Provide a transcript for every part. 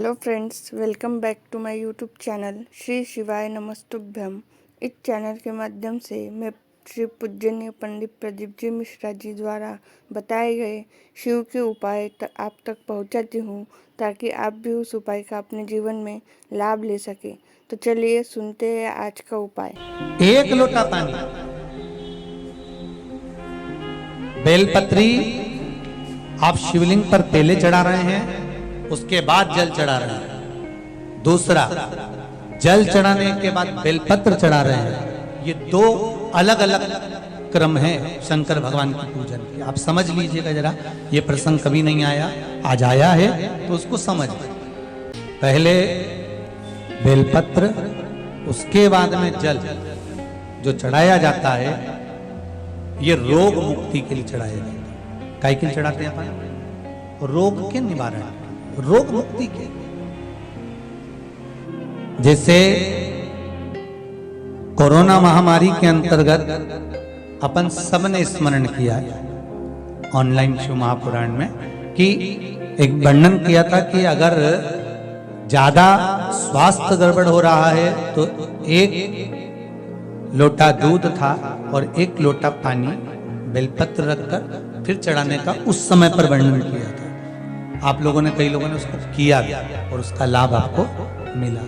Hello friends, welcome back to my YouTube channel Shri Shivay नमस्तुभ्यम। इस channel के माध्यम से मैं श्री पूजनीय पंडित प्रदीप जी मिश्रा जी द्वारा बताए गए शिव के उपाय आप तक पहुंचाती हूं, ताकि आप भी उस उपाय का अपने जीवन में लाभ ले सके। तो चलिए सुनते हैं आज का उपाय। 1 लोटा पानी, बेलपत्री आप शिवलिंग पर पहले चढ़ा रहे हैं, उसके बाद जल चढ़ा रहे हैं। दूसरा, जल चढ़ाने के बाद बेलपत्र चढ़ा रहे हैं। ये 2 अलग अलग क्रम है शंकर भगवान की पूजन के। आप समझ लीजिएगा जरा, ये प्रसंग कभी नहीं आया, आज आया है तो उसको समझ। पहले बेलपत्र, उसके बाद में जल जो चढ़ाया जाता है, ये रोग मुक्ति के लिए चढ़ाया जाता है। काय के लिए चढ़ाते हैं अपन? रोग के निवारण, रोग मुक्ति के। जैसे कोरोना महामारी के अंतर्गत अपन सबने स्मरण किया ऑनलाइन शिव महापुराण में कि एक वर्णन किया था कि अगर ज्यादा स्वास्थ्य गड़बड़ हो रहा है तो 1 लोटा दूध था और 1 लोटा पानी बेलपत्र रखकर फिर चढ़ाने का उस समय पर वर्णन किया था। आप लोगों ने, कई लोगों ने उसको किया भी और उसका लाभ आपको मिला।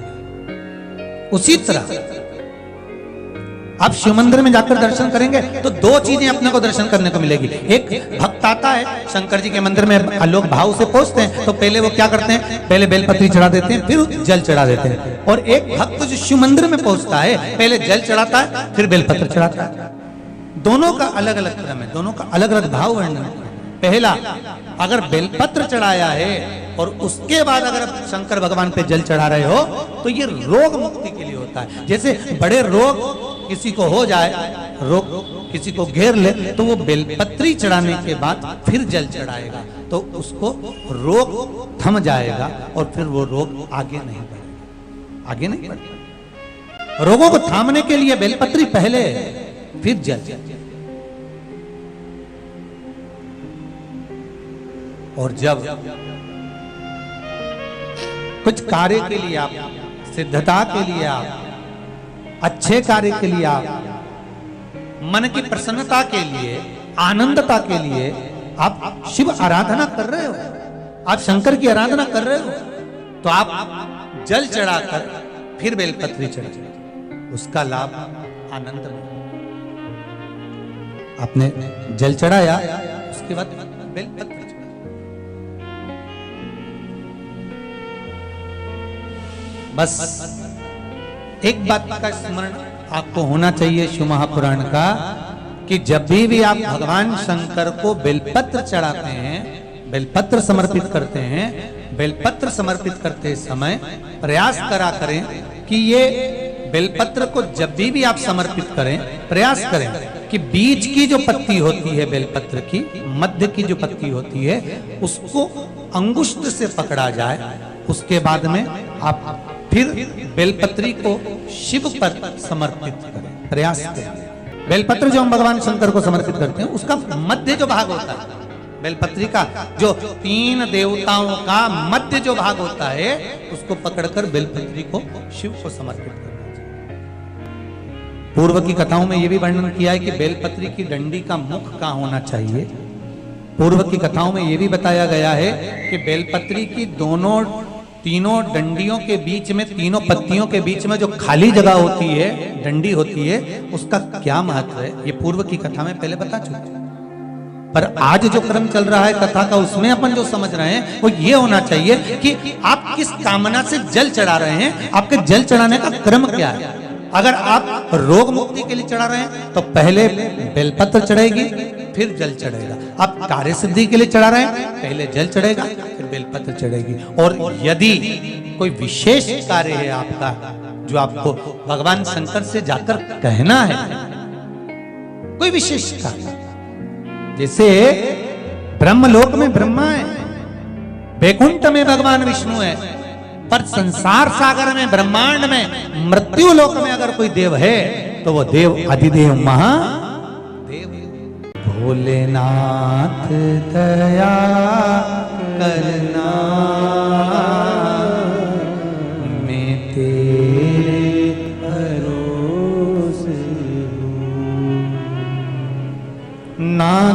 उसी तरह आप शिव मंदिर में जाकर दर्शन करेंगे तो 2 चीजें अपने को दर्शन करने को मिलेगी। एक, भक्त आता है शंकर जी के मंदिर में, लोग भाव से पहुंचते हैं तो पहले वो क्या करते हैं, पहले बेलपत्री चढ़ा देते हैं, फिर जल चढ़ा देते हैं। और एक भक्त जो शिव मंदिर में पहुंचता है, पहले जल चढ़ाता है, फिर बेलपत्र चढ़ाता है। दोनों का अलग अलग क्रम है, दोनों का अलग अलग भाव वर्णन है। पहला, अगर बेलपत्र चढ़ाया है और उसके बाद अगर शंकर भगवान पे जल चढ़ा रहे हो तो ये रोग मुक्ति के लिए होता है। जैसे बड़े रोग किसी को हो जाए, रोग किसी को घेर ले, तो वो बेलपत्री चढ़ाने के बाद फिर जल चढ़ाएगा तो उसको रोग थम जाएगा और फिर वो रोग आगे नहीं बढ़ेगा, आगे नहीं बढ़ेगा। रोगों को थामने के लिए बेलपत्री पहले, फिर जल। और जब कुछ कार्य के लिए आप, सिद्धता के लिए आप, अच्छे कार्य के लिए आप, मन की प्रसन्नता के लिए, आनंदता के लिए आप शिव आराधना कर रहे हो, आप शंकर की आराधना कर रहे हो, तो आप जल चढ़ाकर फिर बेलपत्री चढ़ाइए, उसका लाभ आनंद में। आपने जल चढ़ाया, उसके बाद बेलपत्र, बस एक बात का स्मरण आपको होना चाहिए शिव महापुराण का, कि जब भी आप भगवान शंकर को बेलपत्र चढ़ाते हैं, बेलपत्र समर्पित करते हैं, बेलपत्र समर्पित करते समय प्रयास करा करें कि ये बेलपत्र को जब भी आप समर्पित करें, प्रयास करें कि बीच की जो पत्ती होती है बेलपत्र की, मध्य की जो पत्ती होती है, उसको अंगुष्ठ से पकड़ा जाए। उसके बाद में आप फिर बेलपत्री को शिव पर समर्पित करें, प्रयास करें। बेलपत्र जो हम भगवान शंकर को समर्पित करते हैं, उसका मध्य जो भाग होता है, बेलपत्री का जो 3 देवताओं का मध्य जो भाग होता है, उसको पकड़कर बेलपत्री को शिव को समर्पित करना चाहिए। पूर्व की कथाओं में यह भी वर्णन किया है कि बेलपत्री की डंडी का मुख कहाँ होना चाहिए। पूर्व की कथाओं में यह भी बताया गया है कि बेलपत्री की तीनों डंडियों के बीच में, तीनों पत्तियों के बीच में जो खाली जगह होती है, डंडी होती है, उसका क्या महत्व है, ये पूर्व की कथा में पहले बता चुके। पर आज जो क्रम चल रहा है कथा का, उसमें अपन जो समझ रहे हैं वो ये होना चाहिए कि आप किस कामना से जल चढ़ा रहे हैं, आपके जल चढ़ाने का क्रम क्या है। अगर आप रोग मुक्ति के लिए चढ़ा रहे हैं तो पहले बेलपत्र चढ़ेगी, फिर जल चढ़ेगा। आप कार्य सिद्धि के लिए चढ़ा रहे हैं, पहले जल चढ़ेगा, फिर बेलपत्र चढ़ेगी। और यदि कोई विशेष कार्य है आपका, जो आपको भगवान शंकर से जाकर कहना है, कोई विशेष कार्य, जैसे ब्रह्मलोक में ब्रह्मा है, वैकुंठ में भगवान विष्णु है, पर संसार सागर में, ब्रह्मांड में, मृत्यु लोक में अगर कोई देव है तो वो देव अधिदेव महादेव। भोलेनाथ दया करना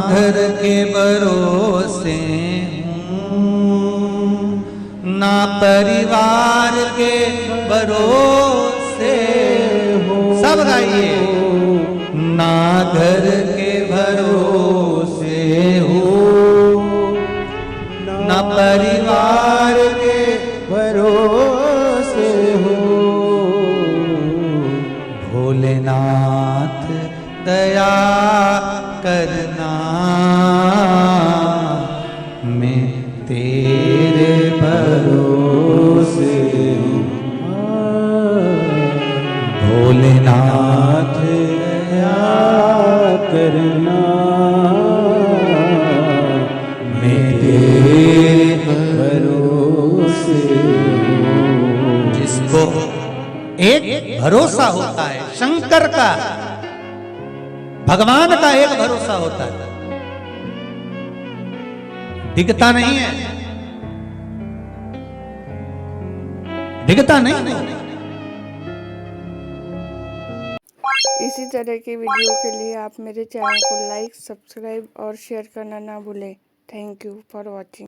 घर के भरोसे हूँ, ना परिवार के भरोसे हो। सब गाइए। ना घर के भरोसे हो, ना परिवार के भरोसे हो। भोलेनाथ दया करना, मैं तेरे भरोसे हूँ। भोलेनाथ दया करना, मैं तेरे भरोसे हूँ। जिसको एक भरोसा होता है शंकर का, भगवान का एक भरोसा होता है, दिखता नहीं है, दिखता नहीं है। इसी तरह के वीडियो के लिए आप मेरे चैनल को लाइक, सब्सक्राइब और शेयर करना ना भूलें। Thank you for watching.